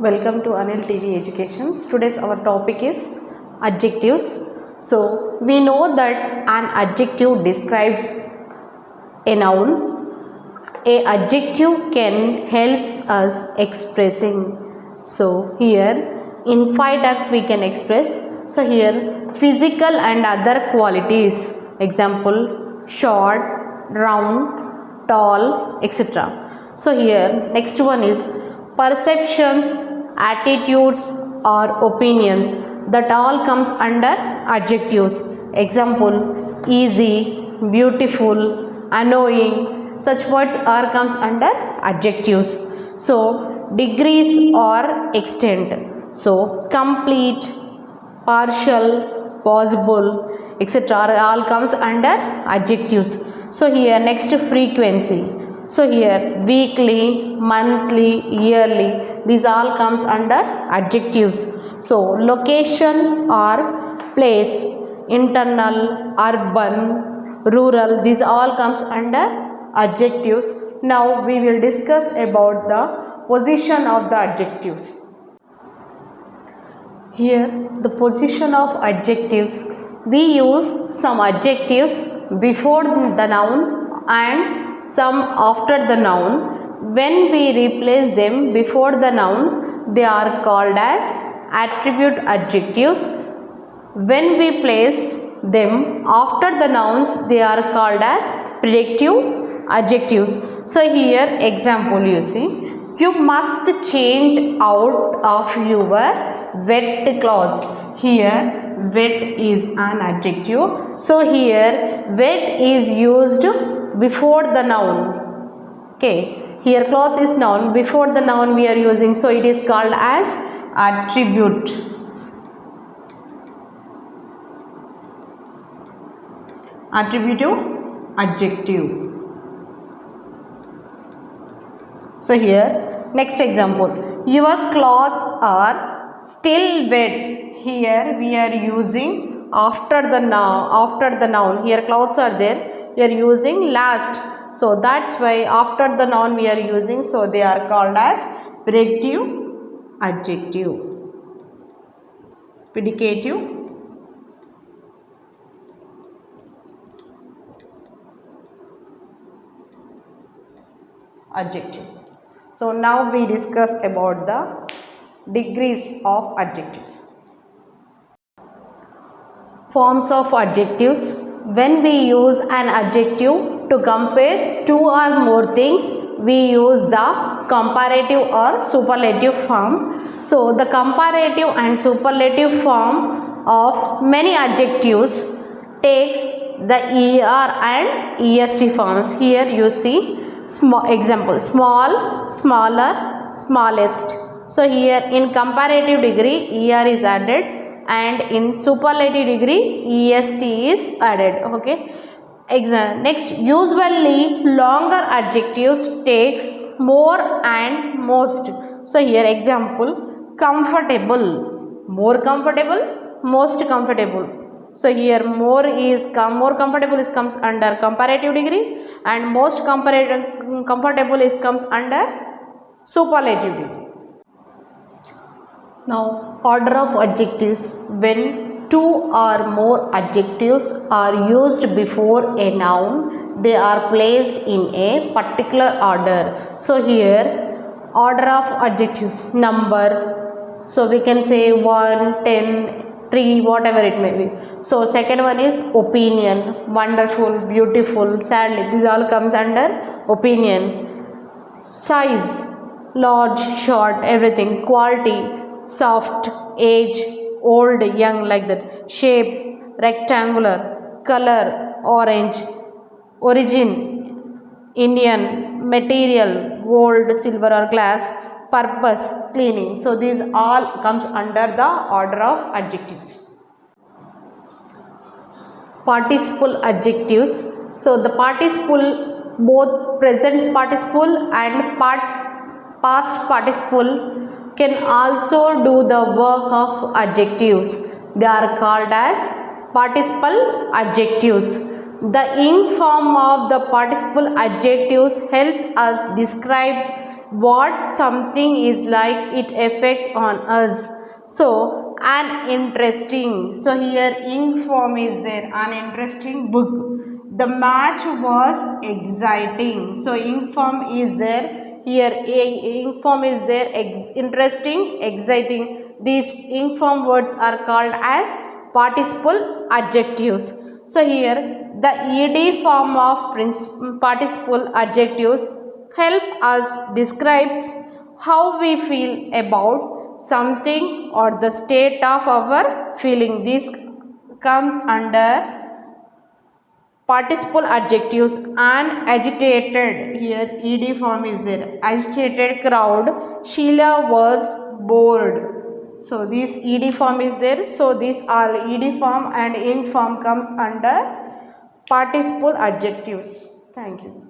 Welcome to Anil TV Education. Today's our topic is adjectives. So we know that an adjective describes a noun. A adjective can helps us expressing. So here in 5 types we can express. So here physical and other qualities. Example short, round, tall, etc. So here next one is perceptions, attitudes or opinions, that all comes under adjectives. Example easy, beautiful, annoying, such words are comes under adjectives. So degrees or extent, so complete, partial, possible, etc. all comes under adjectives. So here next frequency. So here weekly, monthly, yearly, these all comes under adjectives. So location or place, internal, urban, rural, these all comes under adjectives. Now we will discuss about the position of the adjectives. Here the position of adjectives, we use some adjectives before the noun and some after the noun. When we replace them before the noun, they are called as attribute adjectives. When we place them after the nouns, they are called as predictive adjectives. So here example you see, you must change out of your wet clothes. Here wet is an adjective. So here wet is used before the noun. Okay, here clothes is noun, before the noun we are using, so it is called as attribute. Attributive adjective. So here next example, your clothes are still wet. Here we are using after the noun. Here clothes are there, we are using last, so that's why after the noun we are using, so they are called as predicative adjective. Predicative adjective. So now we discuss about the degrees of adjectives. Forms of adjectives. When we use an adjective to compare two or more things, we use the comparative or superlative form. So the comparative and superlative form of many adjectives takes the er and est forms. Here you see small example, small, smaller, smallest. So here in comparative degree er is added and in superlative degree est is added. Okay, next, usually longer adjectives takes more and most. So here example comfortable, more comfortable, most comfortable. So here more comfortable is comes under comparative degree and most comfortable is comes under superlative degree. Now order of adjectives. When two or more adjectives are used before a noun, they are placed in a particular order. So here order of adjectives, number, so we can say 1, 10, 3, whatever it may be. So second one is opinion, wonderful, beautiful, sadly, these all comes under opinion. Size, large, short, everything. Quality, soft, age, old, young, like that. Shape, rectangular. Color, orange. Origin, Indian. Material, gold, silver or glass. Purpose, cleaning. So these all comes under the order of adjectives. Participle adjectives. So the participle, both present participle and past participle, can also do the work of adjectives. They are called as participle adjectives. The ing form of the participle adjectives helps us describe what something is like, it affects on us. So an interesting, so here ink form is there, an interesting book. The match was exciting, so ink form is there, here ink form is there, interesting, exciting. These ink form words are called as participle adjectives. So here the ed form of participle adjectives help us describes how we feel about something or the state of our feeling. This comes under participle adjectives. An agitated, here ed form is there, agitated crowd, Sheila was bored. So this ed form is there, so these are ed form and ing form comes under participle adjectives. Thank you.